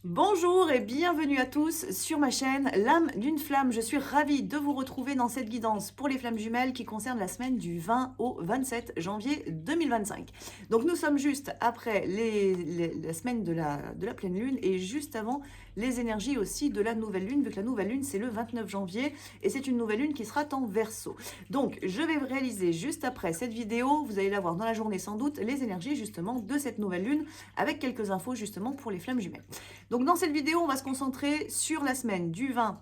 Bonjour et bienvenue à tous sur ma chaîne L'âme d'une flamme. Je suis ravie de vous retrouver dans cette guidance pour les flammes jumelles qui concerne la semaine du 20 au 27 janvier 2025. Donc nous sommes juste après la semaine de la pleine lune et juste avant les énergies aussi de la nouvelle lune, vu que la nouvelle lune c'est le 29 janvier et c'est une nouvelle lune qui sera en Verseau. Donc je vais réaliser juste après cette vidéo, vous allez la voir dans la journée sans doute, les énergies justement de cette nouvelle lune avec quelques infos justement pour les flammes jumelles. Donc dans cette vidéo, on va se concentrer sur la semaine du 20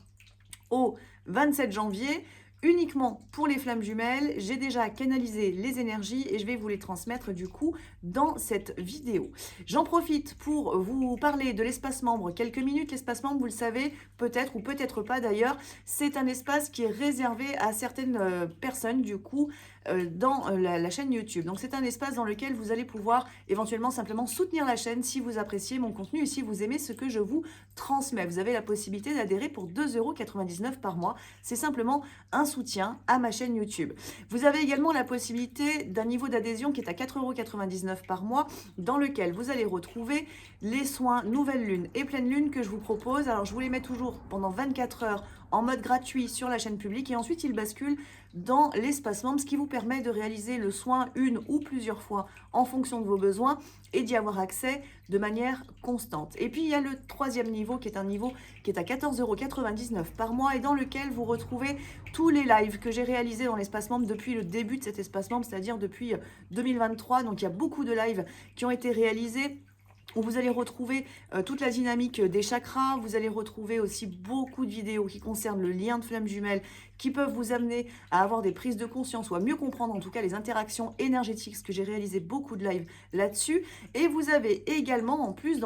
au 27 janvier, uniquement pour les flammes jumelles. J'ai déjà canalisé les énergies et je vais vous les transmettre du coup dans cette vidéo. J'en profite pour vous parler de l'espace membre quelques minutes. L'espace membre, vous le savez, peut-être ou peut-être pas d'ailleurs, c'est un espace qui est réservé à certaines personnes du coup dans la chaîne YouTube. Donc c'est un espace dans lequel vous allez pouvoir éventuellement simplement soutenir la chaîne si vous appréciez mon contenu et si vous aimez ce que je vous transmets. Vous avez la possibilité d'adhérer pour 2,99 € par mois. C'est simplement un soutien à ma chaîne YouTube. Vous avez également la possibilité d'un niveau d'adhésion qui est à 4,99 € par mois, dans lequel vous allez retrouver les soins nouvelle lune et pleine lune que je vous propose. Alors je vous les mets toujours pendant 24 heures en mode gratuit sur la chaîne publique et ensuite il bascule dans l'espace membre, ce qui vous permet de réaliser le soin une ou plusieurs fois en fonction de vos besoins et d'y avoir accès de manière constante. Et puis il y a le troisième niveau qui est un niveau qui est à 14,99 € par mois et dans lequel vous retrouvez tous les lives que j'ai réalisés dans l'espace membre depuis le début de cet espace membre, c'est-à-dire depuis 2023. Donc il y a beaucoup de lives qui ont été réalisés où vous allez retrouver toute la dynamique des chakras. Vous allez retrouver aussi beaucoup de vidéos qui concernent le lien de flammes jumelles, qui peuvent vous amener à avoir des prises de conscience ou à mieux comprendre en tout cas les interactions énergétiques, parce que j'ai réalisé beaucoup de lives là-dessus. Et vous avez également, en plus,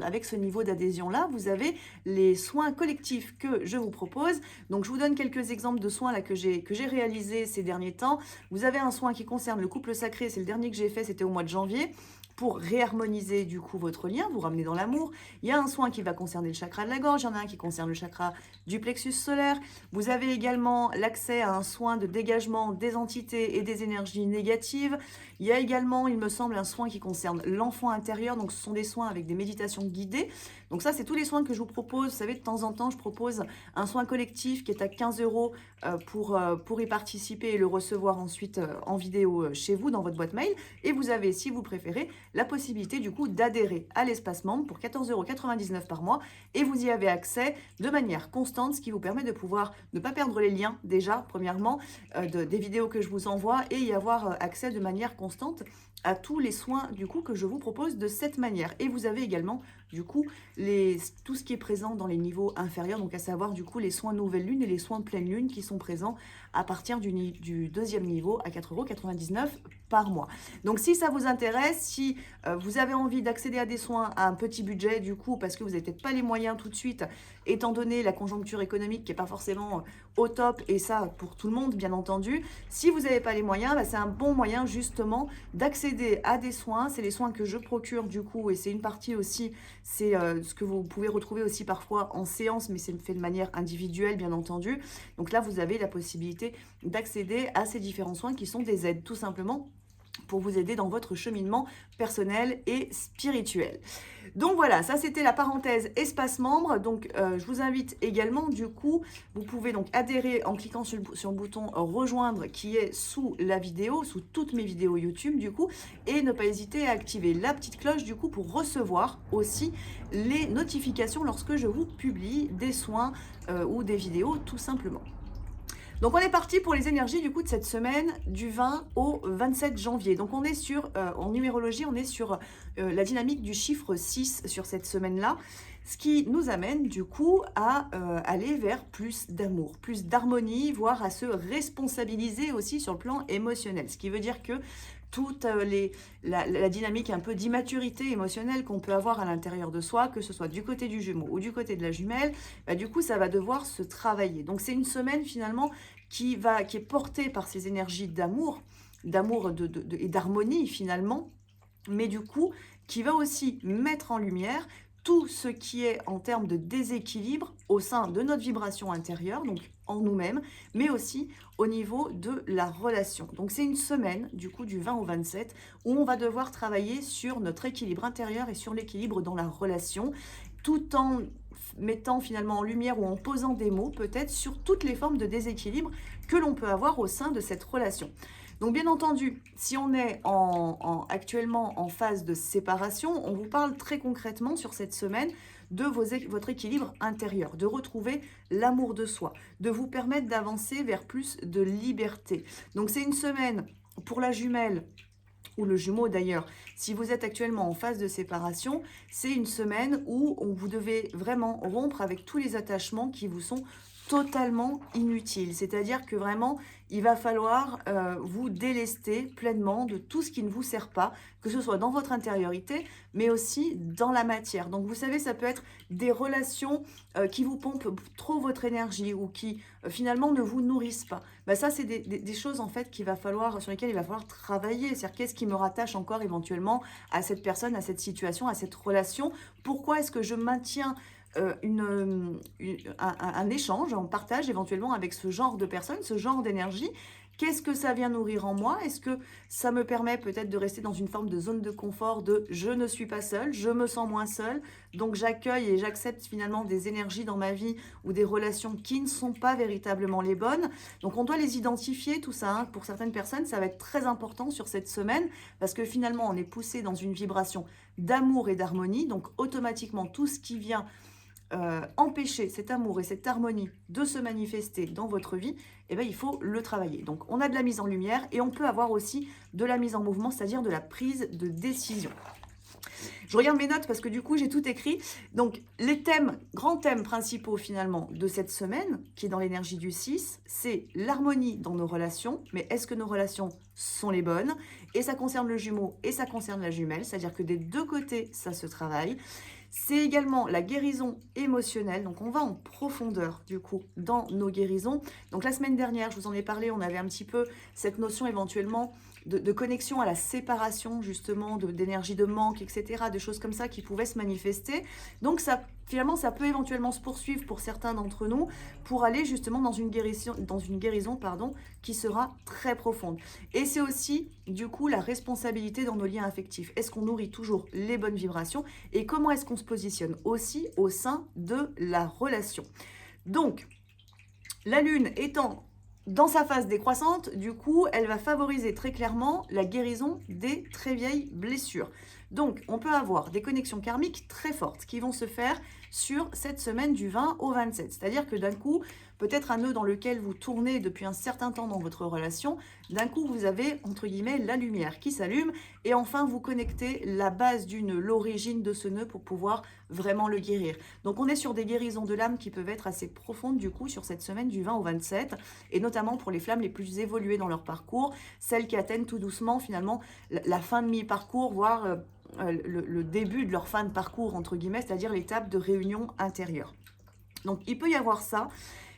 avec ce niveau d'adhésion-là, vous avez les soins collectifs que je vous propose. Donc je vous donne quelques exemples de soins là que j'ai réalisés ces derniers temps. Vous avez un soin qui concerne le couple sacré, c'est le dernier que j'ai fait, c'était au mois de janvier, pour réharmoniser du coup votre lien, vous ramener dans l'amour. Il y a un soin qui va concerner le chakra de la gorge, il y en a un qui concerne le chakra du plexus solaire. Vous avez également l'accès à un soin de dégagement des entités et des énergies négatives. Il y a également, il me semble, un soin qui concerne l'enfant intérieur, donc ce sont des soins avec des méditations guidées. Donc ça, c'est tous les soins que je vous propose. Vous savez, de temps en temps, je propose un soin collectif qui est à 15 € pour y participer et le recevoir ensuite en vidéo chez vous, dans votre boîte mail. Et vous avez, si vous préférez, la possibilité du coup d'adhérer à l'espace membre pour 14,99 € par mois et vous y avez accès de manière constante, ce qui vous permet de pouvoir ne pas perdre les liens déjà, premièrement, des vidéos que je vous envoie et y avoir accès de manière constante à tous les soins du coup que je vous propose de cette manière. Et vous avez également du coup tout ce qui est présent dans les niveaux inférieurs, donc à savoir du coup les soins nouvelle lune et les soins pleine lune qui sont présents à partir du deuxième niveau à 4,99 € par mois. Donc si ça vous intéresse, si vous avez envie d'accéder à des soins à un petit budget du coup parce que vous n'avez peut-être pas les moyens tout de suite, étant donné la conjoncture économique qui n'est pas forcément au top, et ça pour tout le monde bien entendu, si vous n'avez pas les moyens, c'est un bon moyen justement d'accéder à des soins. C'est les soins que je procure du coup et c'est une partie aussi, c'est ce que vous pouvez retrouver aussi parfois en séance, mais c'est fait de manière individuelle bien entendu. Donc là vous avez la possibilité d'accéder à ces différents soins qui sont des aides tout simplement pour vous aider dans votre cheminement personnel et spirituel. Donc voilà, ça c'était la parenthèse espace membre. Donc je vous invite également du coup, vous pouvez donc adhérer en cliquant sur le bouton rejoindre qui est sous la vidéo, sous toutes mes vidéos YouTube du coup, et ne pas hésiter à activer la petite cloche du coup pour recevoir aussi les notifications lorsque je vous publie des soins ou des vidéos tout simplement. Donc on est parti pour les énergies du coup de cette semaine du 20 au 27 janvier. Donc on est sur, en numérologie, on est sur la dynamique du chiffre 6 sur cette semaine-là, ce qui nous amène du coup à aller vers plus d'amour, plus d'harmonie, voire à se responsabiliser aussi sur le plan émotionnel. Ce qui veut dire que toute la dynamique un peu d'immaturité émotionnelle qu'on peut avoir à l'intérieur de soi, que ce soit du côté du Gémeaux ou du côté de la Jumelle, bah, du coup ça va devoir se travailler. Donc c'est une semaine finalement qui est portée par ces énergies d'amour et d'harmonie finalement, mais du coup qui va aussi mettre en lumière tout ce qui est en termes de déséquilibre au sein de notre vibration intérieure, donc en nous-mêmes, mais aussi au niveau de la relation. Donc c'est une semaine, du coup du 20 au 27, où on va devoir travailler sur notre équilibre intérieur et sur l'équilibre dans la relation. tout en mettant finalement en lumière ou en posant des mots peut-être sur toutes les formes de déséquilibre que l'on peut avoir au sein de cette relation. Donc bien entendu, si on est actuellement en phase de séparation, on vous parle très concrètement sur cette semaine de votre équilibre intérieur, de retrouver l'amour de soi, de vous permettre d'avancer vers plus de liberté. Donc c'est une semaine pour la jumelle ou le jumeau d'ailleurs, si vous êtes actuellement en phase de séparation, c'est une semaine où vous devez vraiment rompre avec tous les attachements qui vous sont totalement inutiles. C'est-à-dire que vraiment, il va falloir vous délester pleinement de tout ce qui ne vous sert pas, que ce soit dans votre intériorité, mais aussi dans la matière. Donc vous savez, ça peut être des relations qui vous pompent trop votre énergie ou qui finalement ne vous nourrissent pas. Bah, ça, c'est des choses en fait sur lesquelles il va falloir travailler. C'est-à-dire qu'est-ce qui me rattache encore éventuellement à cette personne, à cette situation, à cette relation? Pourquoi est-ce que je maintiens un échange, un partage éventuellement avec ce genre de personnes, ce genre d'énergie? Qu'est-ce que ça vient nourrir en moi? Est-ce que ça me permet peut-être de rester dans une forme de zone de confort, de je ne suis pas seule, je me sens moins seule, donc j'accueille et j'accepte finalement des énergies dans ma vie ou des relations qui ne sont pas véritablement les bonnes. Donc on doit les identifier, tout ça, hein. Pour certaines personnes, ça va être très important sur cette semaine parce que finalement on est poussé dans une vibration d'amour et d'harmonie, donc automatiquement tout ce qui vient empêcher cet amour et cette harmonie de se manifester dans votre vie, eh bien, il faut le travailler. Donc, on a de la mise en lumière et on peut avoir aussi de la mise en mouvement, c'est-à-dire de la prise de décision. Je regarde mes notes parce que du coup, j'ai tout écrit. Donc, les grands thèmes principaux finalement de cette semaine, qui est dans l'énergie du 6, c'est l'harmonie dans nos relations. Mais est-ce que nos relations sont les bonnes? Et ça concerne le jumeau et ça concerne la jumelle, c'est-à-dire que des deux côtés, ça se travaille. C'est également la guérison émotionnelle. Donc, on va en profondeur, du coup, dans nos guérisons. Donc, la semaine dernière, je vous en ai parlé, on avait un petit peu cette notion éventuellement de connexion à la séparation, justement, d'énergie de manque, etc., des choses comme ça qui pouvaient se manifester. Donc, finalement, ça peut éventuellement se poursuivre pour certains d'entre nous pour aller justement dans une guérison, qui sera très profonde. Et c'est aussi, du coup, la responsabilité dans nos liens affectifs. Est-ce qu'on nourrit toujours les bonnes vibrations et comment est-ce qu'on se positionne aussi au sein de la relation? Donc, la Lune étant dans sa phase décroissante, du coup, elle va favoriser très clairement la guérison des très vieilles blessures. Donc, on peut avoir des connexions karmiques très fortes qui vont se faire sur cette semaine du 20 au 27. C'est-à-dire que d'un coup, peut-être un nœud dans lequel vous tournez depuis un certain temps dans votre relation, d'un coup, vous avez, entre guillemets, la lumière qui s'allume et enfin, vous connectez la base l'origine de ce nœud pour pouvoir vraiment le guérir. Donc, on est sur des guérisons de l'âme qui peuvent être assez profondes, du coup, sur cette semaine du 20 au 27, et notamment pour les flammes les plus évoluées dans leur parcours, celles qui atteignent tout doucement, finalement, la fin de mi-parcours, voire le début de leur fin de parcours, entre guillemets, c'est-à-dire l'étape de réunion intérieure. Donc, il peut y avoir ça.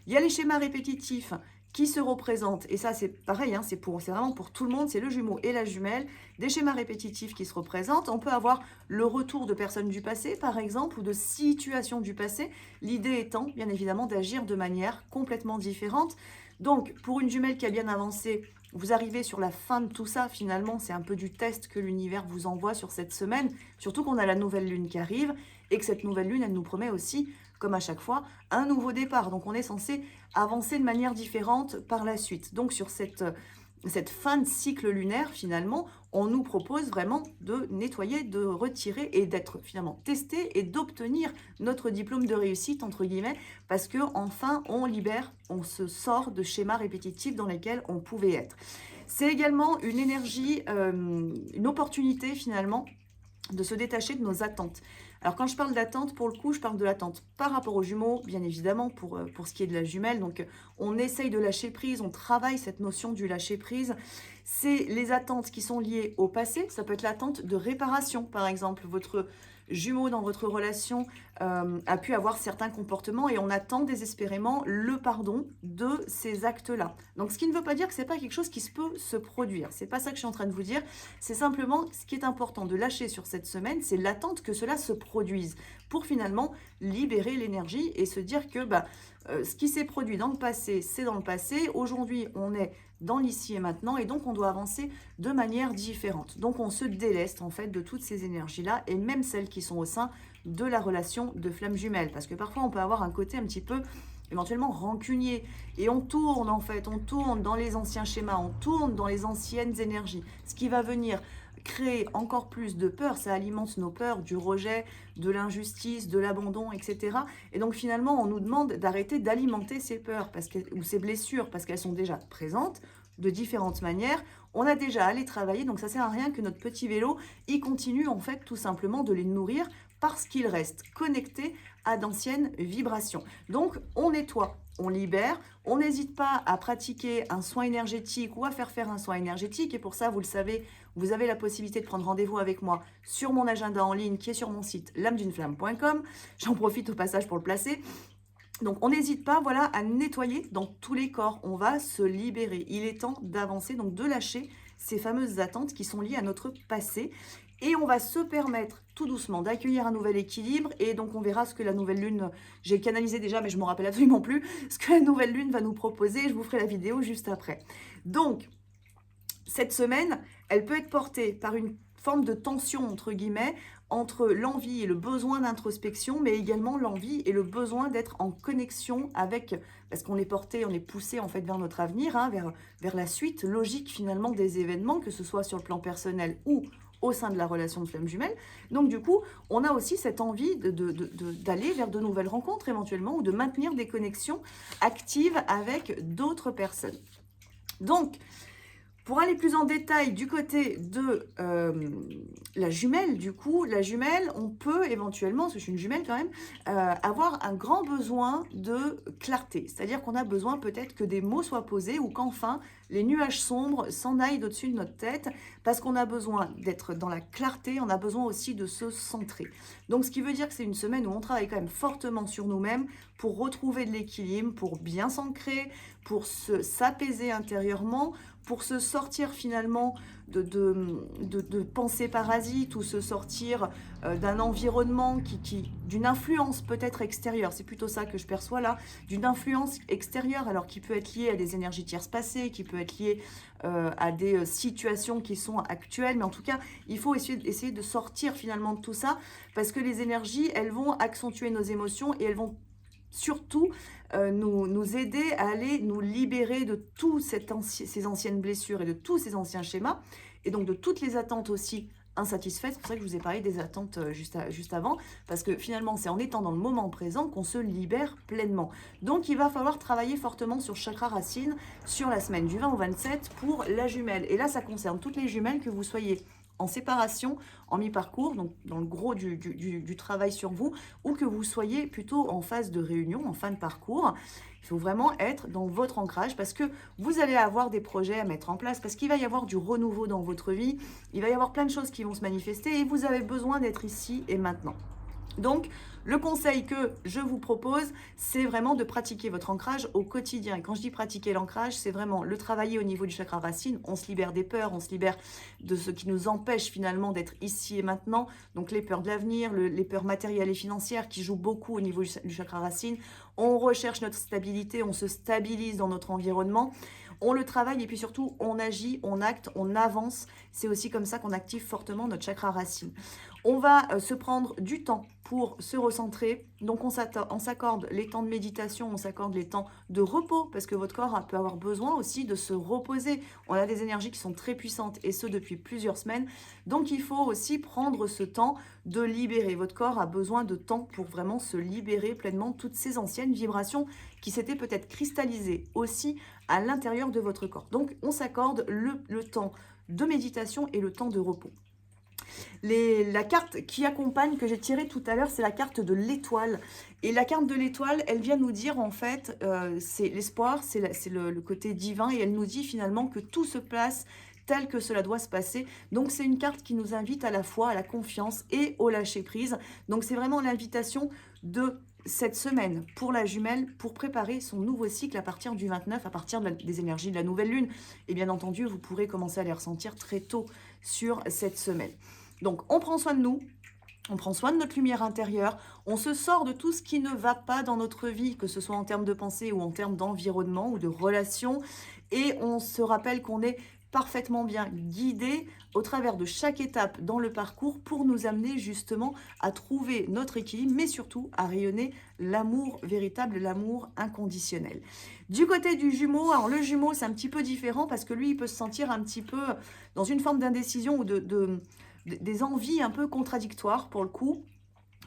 Il y a les schémas répétitifs qui se représentent, et ça c'est pareil, hein, c'est vraiment pour tout le monde, c'est le jumeau et la jumelle, des schémas répétitifs qui se représentent. On peut avoir le retour de personnes du passé, par exemple, ou de situations du passé, l'idée étant, bien évidemment, d'agir de manière complètement différente. Donc, pour une jumelle qui a bien avancé, vous arrivez sur la fin de tout ça, finalement, c'est un peu du test que l'univers vous envoie sur cette semaine, surtout qu'on a la nouvelle lune qui arrive, et que cette nouvelle lune, elle nous promet aussi, comme à chaque fois, un nouveau départ. Donc, on est censé avancer de manière différente par la suite. Donc, sur cette fin de cycle lunaire, finalement, on nous propose vraiment de nettoyer, de retirer et d'être finalement testé et d'obtenir notre diplôme de réussite, entre guillemets, parce que enfin on libère, on se sort de schémas répétitifs dans lesquels on pouvait être. C'est également une énergie, une opportunité finalement de se détacher de nos attentes. Alors quand je parle d'attente, pour le coup, je parle de l'attente par rapport aux jumeaux, bien évidemment, pour ce qui est de la jumelle. Donc on essaye de lâcher prise, on travaille cette notion du lâcher prise. C'est les attentes qui sont liées au passé. Ça peut être l'attente de réparation, par exemple. Votre jumeau dans votre relation a pu avoir certains comportements et on attend désespérément le pardon de ces actes-là. Donc, ce qui ne veut pas dire que c'est pas quelque chose qui peut se produire. C'est pas ça que je suis en train de vous dire. C'est simplement ce qui est important de lâcher sur cette semaine, c'est l'attente que cela se produise pour finalement libérer l'énergie et se dire que ce qui s'est produit dans le passé, c'est dans le passé. Aujourd'hui, on est dans l'ici et maintenant et donc on doit avancer de manière différente. Donc on se déleste en fait de toutes ces énergies-là et même celles qui sont au sein de la relation de flamme jumelle. Parce que parfois, on peut avoir un côté un petit peu éventuellement rancunier. Et on tourne en fait, on tourne dans les anciens schémas, on tourne dans les anciennes énergies. Ce qui va venir créer encore plus de peur, ça alimente nos peurs du rejet, de l'injustice, de l'abandon, etc. Et donc finalement, on nous demande d'arrêter d'alimenter ces peurs ou ces blessures parce qu'elles sont déjà présentes de différentes manières. On a déjà à les travailler, donc ça sert à rien que notre petit vélo, il continue en fait tout simplement de les nourrir parce qu'il reste connecté à d'anciennes vibrations. Donc on nettoie, on libère, on n'hésite pas à pratiquer un soin énergétique ou à faire un soin énergétique. Et pour ça, vous le savez, vous avez la possibilité de prendre rendez-vous avec moi sur mon agenda en ligne qui est sur mon site lameduneflamme.com. J'en profite au passage pour le placer. Donc on n'hésite pas, voilà, à nettoyer dans tous les corps. On va se libérer. Il est temps d'avancer, donc de lâcher ces fameuses attentes qui sont liées à notre passé. Et on va se permettre tout doucement d'accueillir un nouvel équilibre. Et donc on verra ce que la nouvelle lune, j'ai canalisé déjà, mais je ne me rappelle absolument plus, ce que la nouvelle lune va nous proposer. Je vous ferai la vidéo juste après. Donc, cette semaine, elle peut être portée par une forme de tension, entre guillemets, entre l'envie et le besoin d'introspection, mais également l'envie et le besoin d'être en connexion avec, parce qu'on est porté, on est poussé en fait vers notre avenir, hein, vers la suite logique finalement des événements, que ce soit sur le plan personnel ou au sein de la relation de flamme jumelle. Donc du coup, on a aussi cette envie d'aller vers de nouvelles rencontres éventuellement, ou de maintenir des connexions actives avec d'autres personnes. Donc, pour aller plus en détail du côté de la jumelle, du coup, la jumelle, on peut éventuellement, parce que je suis une jumelle quand même, avoir un grand besoin de clarté. C'est-à-dire qu'on a besoin peut-être que des mots soient posés ou qu'enfin les nuages sombres s'en aillent au-dessus de notre tête, parce qu'on a besoin d'être dans la clarté, on a besoin aussi de se centrer. Donc ce qui veut dire que c'est une semaine où on travaille quand même fortement sur nous-mêmes pour retrouver de l'équilibre, pour bien s'ancrer, pour s'apaiser intérieurement, pour se sortir finalement de pensées parasites, ou se sortir d'un environnement d'une influence peut-être extérieure. C'est plutôt ça que je perçois là, d'une influence extérieure, alors qui peut être liée à des énergies tierces passées, qui peut être liée à des situations qui sont actuelles. Mais en tout cas, il faut essayer de sortir finalement de tout ça, parce que les énergies, elles vont accentuer nos émotions et elles vont surtout nous aider à aller nous libérer de toutes ces anciennes blessures et de tous ces anciens schémas, et donc de toutes les attentes aussi insatisfaites. C'est pour ça que je vous ai parlé des attentes juste avant, parce que finalement c'est en étant dans le moment présent qu'on se libère pleinement. Donc il va falloir travailler fortement sur chakra racine sur la semaine du 20 au 27 pour la jumelle. Et là ça concerne toutes les jumelles, que vous soyez en séparation, en mi-parcours, donc dans le gros du travail sur vous, ou que vous soyez plutôt en phase de réunion, en fin de parcours. Il faut vraiment être dans votre ancrage, parce que vous allez avoir des projets à mettre en place, parce qu'il va y avoir du renouveau dans votre vie, il va y avoir plein de choses qui vont se manifester, et vous avez besoin d'être ici et maintenant. Donc, le conseil que je vous propose, c'est vraiment de pratiquer votre ancrage au quotidien. Et quand je dis pratiquer l'ancrage, c'est vraiment le travailler au niveau du chakra racine. On se libère des peurs, on se libère de ce qui nous empêche finalement d'être ici et maintenant. Donc les peurs de l'avenir, les peurs matérielles et financières qui jouent beaucoup au niveau du chakra racine. On recherche notre stabilité, on se stabilise dans notre environnement. On le travaille et puis surtout, on agit, on acte, on avance. C'est aussi comme ça qu'on active fortement notre chakra racine. On va se prendre du temps pour se recentrer. Donc, on s'accorde les temps de méditation, on s'accorde les temps de repos, parce que votre corps peut avoir besoin aussi de se reposer. On a des énergies qui sont très puissantes, et ce depuis plusieurs semaines. Donc, il faut aussi prendre ce temps de libérer. Votre corps a besoin de temps pour vraiment se libérer pleinement de toutes ces anciennes vibrations qui s'étaient peut-être cristallisées aussi à l'intérieur de votre corps. Donc, on s'accorde le temps de méditation et le temps de repos. La carte qui accompagne, que j'ai tirée tout à l'heure, c'est la carte de l'étoile. Et la carte de l'étoile, elle vient nous dire en fait, c'est l'espoir, c'est le côté divin, et elle nous dit finalement que tout se place tel que cela doit se passer. Donc c'est une carte qui nous invite à la fois à la confiance et au lâcher prise. Donc c'est vraiment l'invitation de cette semaine pour la jumelle, pour préparer son nouveau cycle à partir du 29, à partir des énergies de la nouvelle lune. Et bien entendu, vous pourrez commencer à les ressentir très tôt sur cette semaine. Donc, on prend soin de nous, on prend soin de notre lumière intérieure, on se sort de tout ce qui ne va pas dans notre vie, que ce soit en termes de pensée ou en termes d'environnement ou de relations, et on se rappelle qu'on est parfaitement bien guidé au travers de chaque étape dans le parcours pour nous amener justement à trouver notre équilibre, mais surtout à rayonner l'amour véritable, l'amour inconditionnel. Du côté du Jumeau, alors le Jumeau, c'est un petit peu différent parce que lui, il peut se sentir un petit peu dans une forme d'indécision ou des envies un peu contradictoires pour le coup,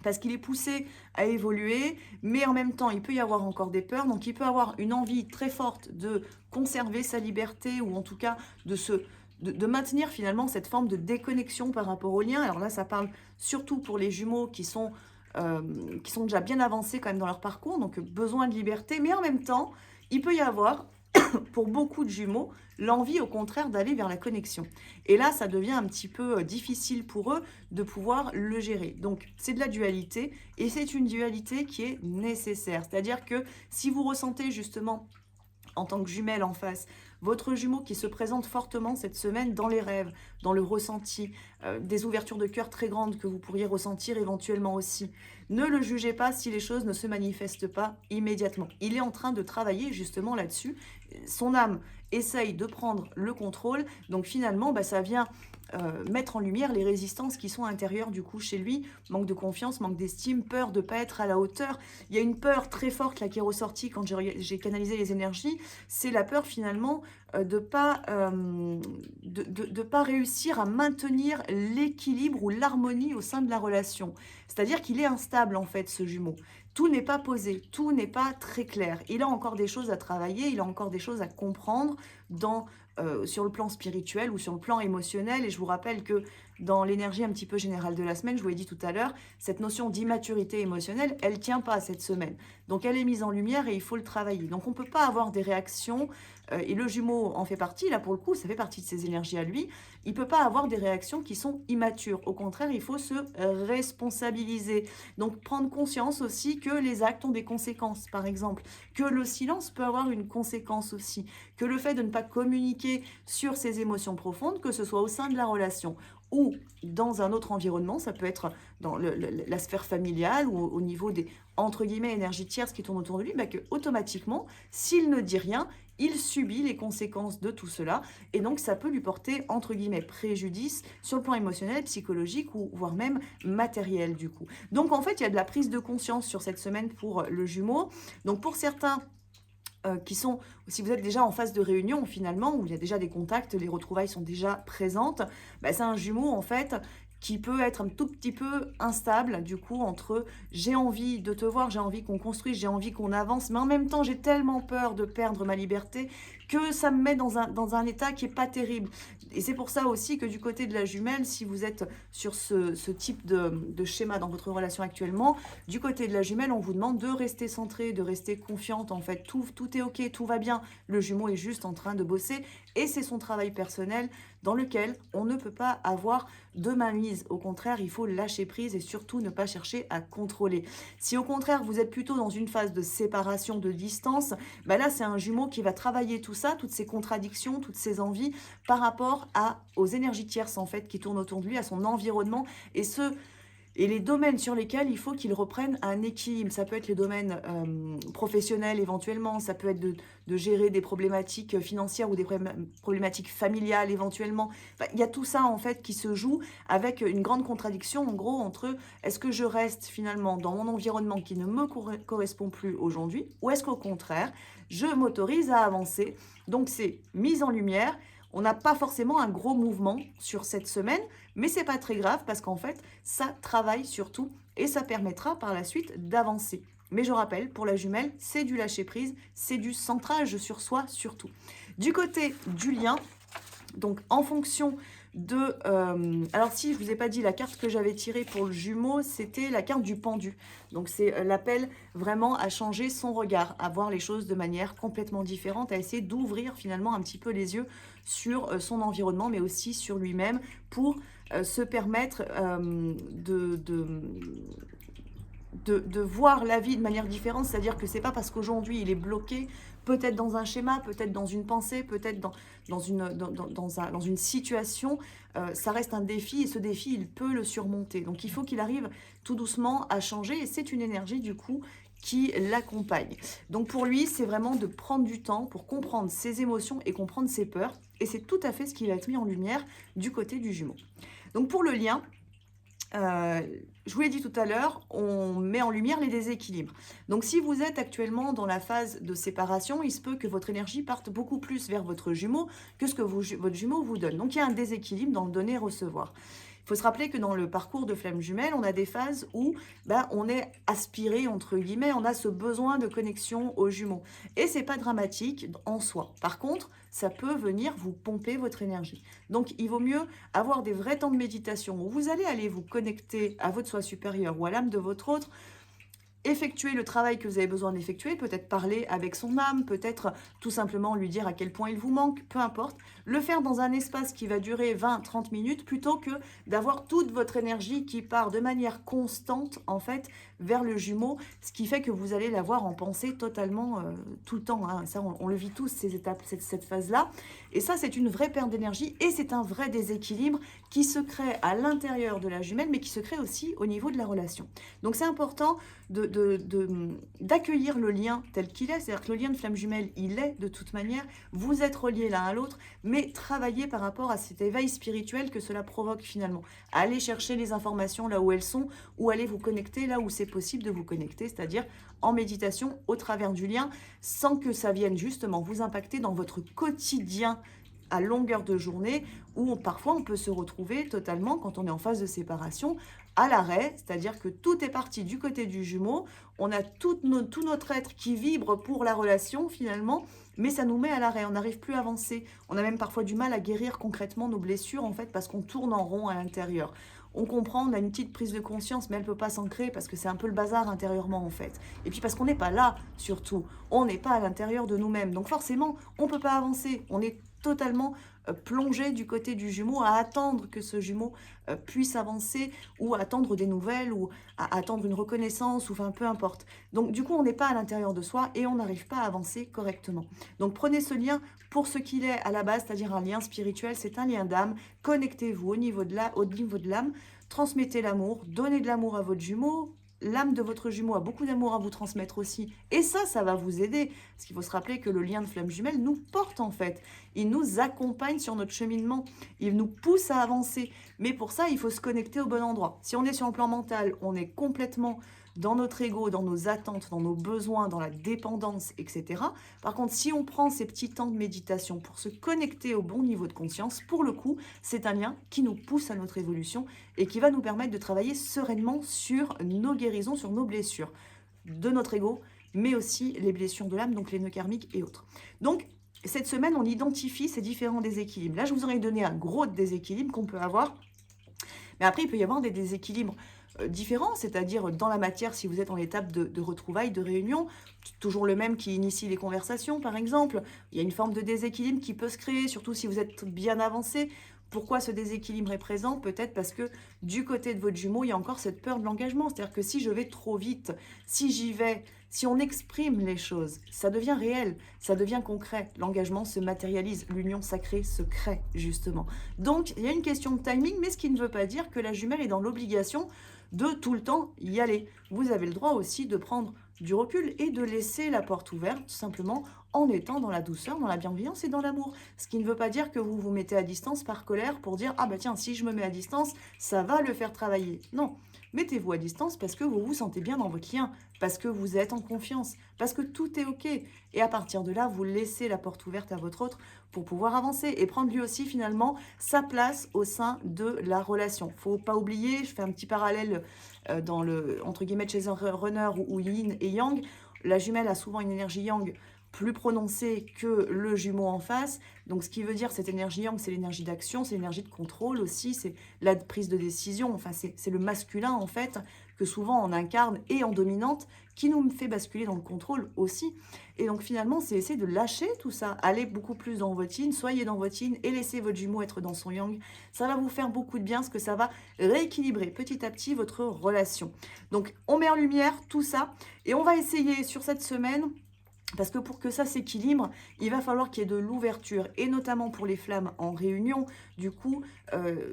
parce qu'il est poussé à évoluer, mais en même temps, il peut y avoir encore des peurs, donc il peut avoir une envie très forte de conserver sa liberté, ou en tout cas de maintenir finalement cette forme de déconnexion par rapport aux liens. Alors là, ça parle surtout pour les Jumeaux qui sont déjà bien avancés quand même dans leur parcours, donc besoin de liberté, mais en même temps, il peut y avoir pour beaucoup de Jumeaux, l'envie au contraire d'aller vers la connexion. Et là, ça devient un petit peu difficile pour eux de pouvoir le gérer. Donc, c'est de la dualité et c'est une dualité qui est nécessaire. C'est-à-dire que si vous ressentez justement en tant que jumelle en face, votre jumeau qui se présente fortement cette semaine dans les rêves, dans le ressenti, des ouvertures de cœur très grandes que vous pourriez ressentir éventuellement aussi. Ne le jugez pas si les choses ne se manifestent pas immédiatement. Il est en train de travailler justement là-dessus. Son âme essaye de prendre le contrôle. Donc finalement, ça vient mettre en lumière les résistances qui sont intérieures du coup chez lui. Manque de confiance, manque d'estime, peur de ne pas être à la hauteur. Il y a une peur très forte là qui est ressortie quand j'ai canalisé les énergies. C'est la peur finalement de pas réussir à maintenir l'équilibre ou l'harmonie au sein de la relation. C'est-à-dire qu'il est instable en fait ce jumeau. Tout n'est pas posé, tout n'est pas très clair. Il a encore des choses à travailler, il a encore des choses à comprendre sur le plan spirituel ou sur le plan émotionnel. Et je vous rappelle que dans l'énergie un petit peu générale de la semaine, je vous l'ai dit tout à l'heure, cette notion d'immaturité émotionnelle, elle ne tient pas cette semaine. Donc elle est mise en lumière et il faut le travailler. Donc on ne peut pas avoir des réactions, et le jumeau en fait partie, là pour le coup, ça fait partie de ses énergies à lui, il ne peut pas avoir des réactions qui sont immatures. Au contraire, il faut se responsabiliser. Donc prendre conscience aussi que les actes ont des conséquences, par exemple, que le silence peut avoir une conséquence aussi, que le fait de ne pas communiquer sur ses émotions profondes, que ce soit au sein de la relation ou dans un autre environnement, ça peut être dans la sphère familiale ou au niveau des, entre guillemets, énergies tierces qui tournent autour de lui, que automatiquement, s'il ne dit rien, il subit les conséquences de tout cela, et donc ça peut lui porter, entre guillemets, préjudice sur le plan émotionnel, psychologique, ou voire même matériel du coup. Donc en fait, il y a de la prise de conscience sur cette semaine pour le jumeau. Donc pour certains qui sont, si vous êtes déjà en phase de réunion finalement, où il y a déjà des contacts, les retrouvailles sont déjà présentes, c'est un jumeau en fait qui peut être un tout petit peu instable du coup entre j'ai envie de te voir, j'ai envie qu'on construise, j'ai envie qu'on avance, mais en même temps j'ai tellement peur de perdre ma liberté que ça me met dans un état qui n'est pas terrible. Et c'est pour ça aussi que du côté de la jumelle, si vous êtes sur ce type de schéma dans votre relation actuellement, du côté de la jumelle, on vous demande de rester centré, de rester confiante. En fait, tout est ok, tout va bien. Le jumeau est juste en train de bosser et c'est son travail personnel dans lequel on ne peut pas avoir de mainmise. Au contraire, il faut lâcher prise et surtout ne pas chercher à contrôler. Si au contraire, vous êtes plutôt dans une phase de séparation, de distance, là, c'est un jumeau qui va travailler tout ça, toutes ces contradictions, toutes ces envies par rapport aux énergies tierces en fait qui tournent autour de lui, à son environnement et les domaines sur lesquels il faut qu'il reprenne un équilibre. Ça peut être les domaines professionnels éventuellement, ça peut être de gérer des problématiques financières ou des problématiques familiales éventuellement. Il y a tout ça en fait qui se joue avec une grande contradiction en gros entre est-ce que je reste finalement dans mon environnement qui ne me correspond plus aujourd'hui ou est-ce qu'au contraire je m'autorise à avancer. Donc c'est mise en lumière. On n'a pas forcément un gros mouvement sur cette semaine, mais c'est pas très grave parce qu'en fait, ça travaille surtout et ça permettra par la suite d'avancer. Mais je rappelle, pour la jumelle, c'est du lâcher prise, c'est du centrage sur soi surtout. Du côté du lien, donc en fonction de... alors si je ne vous ai pas dit, la carte que j'avais tirée pour le jumeau, c'était la carte du pendu. Donc c'est l'appel vraiment à changer son regard, à voir les choses de manière complètement différente, à essayer d'ouvrir finalement un petit peu les yeux sur son environnement, mais aussi sur lui-même pour se permettre de voir la vie de manière différente, c'est-à-dire que c'est pas parce qu'aujourd'hui il est bloqué, peut-être dans un schéma, peut-être dans une pensée, peut-être dans une situation, ça reste un défi et ce défi, il peut le surmonter. Donc il faut qu'il arrive tout doucement à changer et c'est une énergie du coup qui l'accompagne. Donc pour lui, c'est vraiment de prendre du temps pour comprendre ses émotions et comprendre ses peurs et c'est tout à fait ce qui va être mis en lumière du côté du Jumeau. Donc pour le lien, je vous l'ai dit tout à l'heure, on met en lumière les déséquilibres. Donc si vous êtes actuellement dans la phase de séparation, il se peut que votre énergie parte beaucoup plus vers votre jumeau que ce que votre jumeau vous donne. Donc il y a un déséquilibre dans le donner-recevoir. Il faut se rappeler que dans le parcours de flamme jumelle, on a des phases où on est aspiré, entre guillemets, on a ce besoin de connexion aux jumeaux. Et c'est pas dramatique en soi. Par contre, ça peut venir vous pomper votre énergie. Donc, il vaut mieux avoir des vrais temps de méditation où vous allez aller vous connecter à votre soi supérieur ou à l'âme de votre autre, effectuer le travail que vous avez besoin d'effectuer, peut-être parler avec son âme, peut-être tout simplement lui dire à quel point il vous manque, peu importe. Le faire dans un espace qui va durer 20-30 minutes plutôt que d'avoir toute votre énergie qui part de manière constante en fait vers le jumeau, ce qui fait que vous allez l'avoir en pensée totalement tout le temps. Hein. Ça, on le vit tous, ces étapes, cette phase-là. Et ça, c'est une vraie perte d'énergie et c'est un vrai déséquilibre qui se crée à l'intérieur de la jumelle, mais qui se crée aussi au niveau de la relation. Donc c'est important d'accueillir le lien tel qu'il est, c'est-à-dire que le lien de flamme jumelle, il est de toute manière, vous êtes reliés l'un à l'autre, mais travaillez par rapport à cet éveil spirituel que cela provoque finalement. Allez chercher les informations là où elles sont, ou allez vous connecter là où c'est possible de vous connecter, c'est-à-dire en méditation au travers du lien, sans que ça vienne justement vous impacter dans votre quotidien à longueur de journée, où parfois on peut se retrouver totalement, quand on est en phase de séparation, à l'arrêt, c'est-à-dire que tout est parti du côté du jumeau, on a tout notre être qui vibre pour la relation finalement, mais ça nous met à l'arrêt, on n'arrive plus à avancer, on a même parfois du mal à guérir concrètement nos blessures en fait, parce qu'on tourne en rond à l'intérieur. On comprend, on a une petite prise de conscience, mais elle ne peut pas s'ancrer parce que c'est un peu le bazar intérieurement en fait. Et puis parce qu'on n'est pas là surtout, on n'est pas à l'intérieur de nous-mêmes. Donc forcément, on ne peut pas avancer, on est totalement plongé du côté du jumeau à attendre que ce jumeau puisse avancer ou à attendre des nouvelles ou à attendre une reconnaissance ou enfin peu importe. Donc du coup, on n'est pas à l'intérieur de soi et on n'arrive pas à avancer correctement. Donc prenez ce lien pour ce qu'il est à la base, c'est-à-dire un lien spirituel, c'est un lien d'âme. Connectez-vous au niveau de l'âme, transmettez l'amour, donnez de l'amour à votre jumeau. L'âme de votre jumeau a beaucoup d'amour à vous transmettre aussi. Et ça va vous aider. Parce qu'il faut se rappeler que le lien de flamme jumelle nous porte en fait. Il nous accompagne sur notre cheminement. Il nous pousse à avancer. Mais pour ça, il faut se connecter au bon endroit. Si on est sur le plan mental, on est complètement dans notre ego, dans nos attentes, dans nos besoins, dans la dépendance, etc. Par contre, si on prend ces petits temps de méditation pour se connecter au bon niveau de conscience, pour le coup, c'est un lien qui nous pousse à notre évolution et qui va nous permettre de travailler sereinement sur nos guérisons, sur nos blessures de notre ego, mais aussi les blessures de l'âme, donc les nœuds karmiques et autres. Donc, cette semaine, on identifie ces différents déséquilibres. Là, je vous aurais donné un gros déséquilibre qu'on peut avoir. Mais après, il peut y avoir des déséquilibres différents, c'est-à-dire dans la matière, si vous êtes en étape de retrouvailles, de réunion, toujours le même qui initie les conversations, par exemple. Il y a une forme de déséquilibre qui peut se créer, surtout si vous êtes bien avancé. Pourquoi ce déséquilibre est présent? Peut-être parce que du côté de votre jumeau, il y a encore cette peur de l'engagement. C'est-à-dire que si je vais trop vite, si j'y vais, si on exprime les choses, ça devient réel, ça devient concret. L'engagement se matérialise, l'union sacrée se crée, justement. Donc, il y a une question de timing, mais ce qui ne veut pas dire que la jumelle est dans l'obligation de tout le temps y aller. Vous avez le droit aussi de prendre du recul et de laisser la porte ouverte, tout simplement en étant dans la douceur, dans la bienveillance et dans l'amour. Ce qui ne veut pas dire que vous vous mettez à distance par colère pour dire « Ah bah tiens, si je me mets à distance, ça va le faire travailler. » Non, mettez-vous à distance parce que vous vous sentez bien dans votre lien, parce que vous êtes en confiance, parce que tout est OK. Et à partir de là, vous laissez la porte ouverte à votre autre pour pouvoir avancer et prendre lui aussi finalement sa place au sein de la relation. Faut pas oublier, je fais un petit parallèle dans le, entre guillemets, chez un runner ou yin et yang, la jumelle a souvent une énergie yang plus prononcée que le jumeau en face. Donc, ce qui veut dire, cette énergie yang, c'est l'énergie d'action, c'est l'énergie de contrôle aussi, c'est la prise de décision. Enfin, c'est le masculin, en fait, que souvent on incarne et en dominante, qui nous fait basculer dans le contrôle aussi. Et donc finalement, c'est essayer de lâcher tout ça, aller beaucoup plus dans votre yin, soyez dans votre yin et laissez votre jumeau être dans son yang. Ça va vous faire beaucoup de bien, parce que ça va rééquilibrer petit à petit votre relation. Donc on met en lumière tout ça et on va essayer sur cette semaine. Parce que pour que ça s'équilibre, il va falloir qu'il y ait de l'ouverture, et notamment pour les flammes en réunion. Du coup,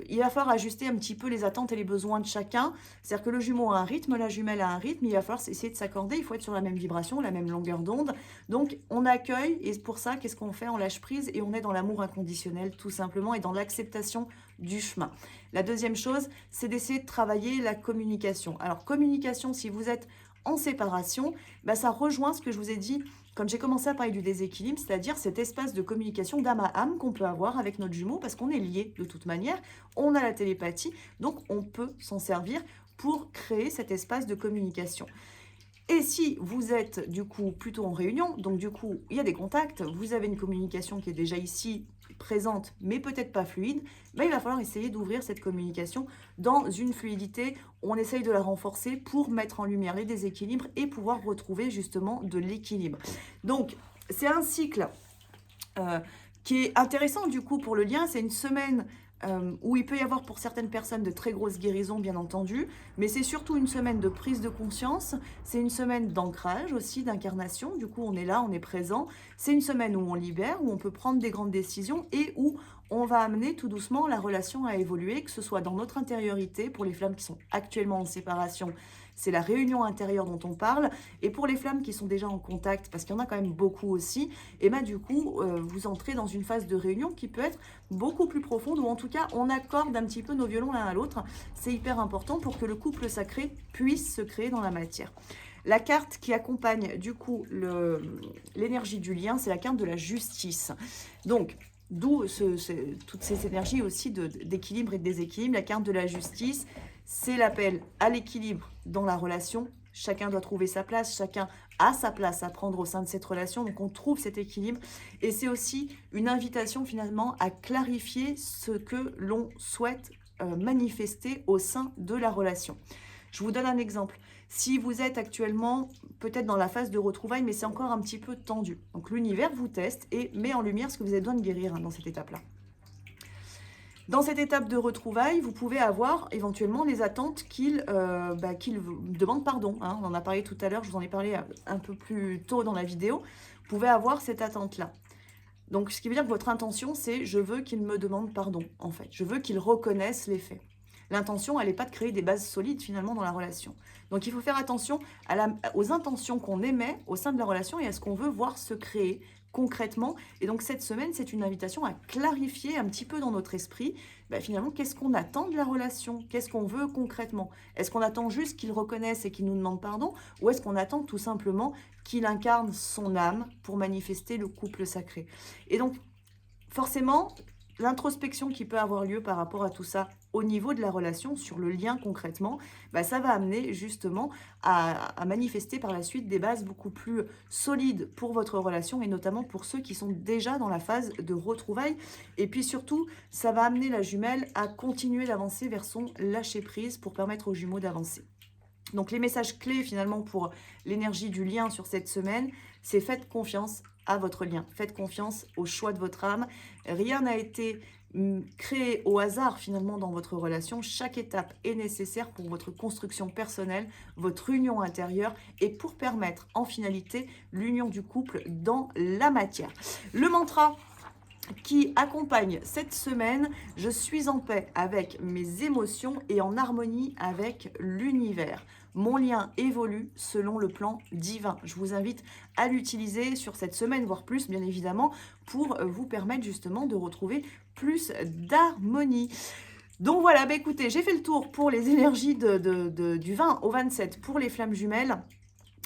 il va falloir ajuster un petit peu les attentes et les besoins de chacun. C'est-à-dire que le jumeau a un rythme, la jumelle a un rythme, il va falloir essayer de s'accorder, il faut être sur la même vibration, la même longueur d'onde. Donc, on accueille, et pour ça, qu'est-ce qu'on fait? On lâche prise et on est dans l'amour inconditionnel, tout simplement, et dans l'acceptation du chemin. La deuxième chose, c'est d'essayer de travailler la communication. Alors, communication, si vous êtes en séparation, bah, ça rejoint ce que je vous ai dit quand j'ai commencé à parler du déséquilibre, c'est-à-dire cet espace de communication d'âme à âme qu'on peut avoir avec notre jumeau, parce qu'on est liés de toute manière, on a la télépathie, donc on peut s'en servir pour créer cet espace de communication. Et si vous êtes du coup plutôt en réunion, donc du coup il y a des contacts, vous avez une communication qui est déjà ici présente, mais peut-être pas fluide, ben, il va falloir essayer d'ouvrir cette communication dans une fluidité. On essaye de la renforcer pour mettre en lumière les déséquilibres et pouvoir retrouver justement de l'équilibre. Donc c'est un cycle qui est intéressant du coup pour le lien. C'est une semaine où il peut y avoir pour certaines personnes de très grosses guérisons, bien entendu, mais c'est surtout une semaine de prise de conscience, c'est une semaine d'ancrage aussi, d'incarnation, du coup on est là, on est présent, c'est une semaine où on libère, où on peut prendre des grandes décisions et où on va amener tout doucement la relation à évoluer, que ce soit dans notre intériorité, pour les flammes qui sont actuellement en séparation, c'est la réunion intérieure dont on parle, et pour les flammes qui sont déjà en contact, parce qu'il y en a quand même beaucoup aussi, et bien du coup, vous entrez dans une phase de réunion qui peut être beaucoup plus profonde, ou en tout cas, on accorde un petit peu nos violons l'un à l'autre. C'est hyper important pour que le couple sacré puisse se créer dans la matière. La carte qui accompagne du coup l'énergie du lien, c'est la carte de la justice. Donc, d'où toutes ces énergies aussi d'équilibre et de déséquilibre. La carte de la justice, c'est l'appel à l'équilibre dans la relation. Chacun doit trouver sa place, chacun a sa place à prendre au sein de cette relation. Donc on trouve cet équilibre. Et c'est aussi une invitation finalement à clarifier ce que l'on souhaite manifester au sein de la relation. Je vous donne un exemple. Si vous êtes actuellement peut-être dans la phase de retrouvailles, mais c'est encore un petit peu tendu. Donc l'univers vous teste et met en lumière ce que vous avez besoin de guérir dans cette étape-là. Dans cette étape de retrouvailles, vous pouvez avoir éventuellement les attentes qu'il demande pardon. Hein. On en a parlé tout à l'heure, je vous en ai parlé un peu plus tôt dans la vidéo. Vous pouvez avoir cette attente-là. Donc, ce qui veut dire que votre intention, c'est « je veux qu'il me demande pardon », en fait. Je veux qu'il reconnaisse les faits. L'intention, elle n'est pas de créer des bases solides, finalement, dans la relation. Donc, il faut faire attention aux intentions qu'on émet au sein de la relation et à ce qu'on veut voir se créer concrètement. Et donc, cette semaine, c'est une invitation à clarifier un petit peu dans notre esprit, finalement, qu'est-ce qu'on attend de la relation? Qu'est-ce qu'on veut concrètement? Est-ce qu'on attend juste qu'il reconnaisse et qu'il nous demande pardon? Ou est-ce qu'on attend tout simplement qu'il incarne son âme pour manifester le couple sacré? Et donc, forcément, l'introspection qui peut avoir lieu par rapport à tout ça au niveau de la relation, sur le lien concrètement, ça va amener justement à manifester par la suite des bases beaucoup plus solides pour votre relation et notamment pour ceux qui sont déjà dans la phase de retrouvailles. Et puis surtout, ça va amener la jumelle à continuer d'avancer vers son lâcher-prise pour permettre aux jumeaux d'avancer. Donc les messages clés finalement pour l'énergie du lien sur cette semaine, c'est faites confiance à votre lien. Faites confiance au choix de votre âme. Rien n'a été créé au hasard finalement dans votre relation. Chaque étape est nécessaire pour votre construction personnelle, votre union intérieure et pour permettre en finalité l'union du couple dans la matière. Le mantra qui accompagne cette semaine, je suis en paix avec mes émotions et en harmonie avec l'univers. Mon lien évolue selon le plan divin. Je vous invite à l'utiliser sur cette semaine, voire plus, bien évidemment, pour vous permettre justement de retrouver plus d'harmonie. Donc voilà, écoutez, j'ai fait le tour pour les énergies du 20 au 27 pour les flammes jumelles.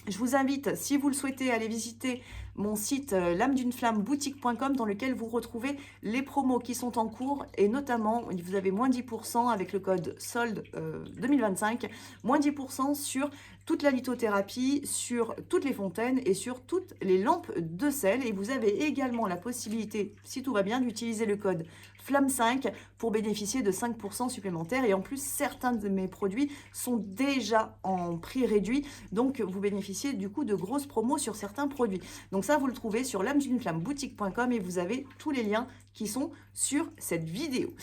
Je vous invite, si vous le souhaitez, à aller visiter mon site l'âme-d'une-flamme-boutique.com dans lequel vous retrouvez les promos qui sont en cours et notamment, vous avez moins 10% avec le code solde 2025, moins 10% sur toute la lithothérapie, sur toutes les fontaines et sur toutes les lampes de sel. Et vous avez également la possibilité, si tout va bien, d'utiliser le code FLAMME5 pour bénéficier de 5% supplémentaires. Et en plus, certains de mes produits sont déjà en prix réduit. Donc, vous bénéficiez du coup de grosses promos sur certains produits. Donc ça, vous le trouvez sur lameduneflammeboutique.com et vous avez tous les liens qui sont sur cette vidéo.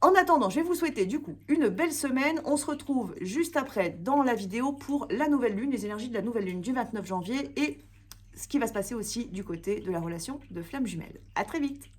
En attendant, je vais vous souhaiter du coup une belle semaine. On se retrouve juste après dans la vidéo pour la nouvelle lune, les énergies de la nouvelle lune du 29 janvier et ce qui va se passer aussi du côté de la relation de flamme jumelle. À très vite!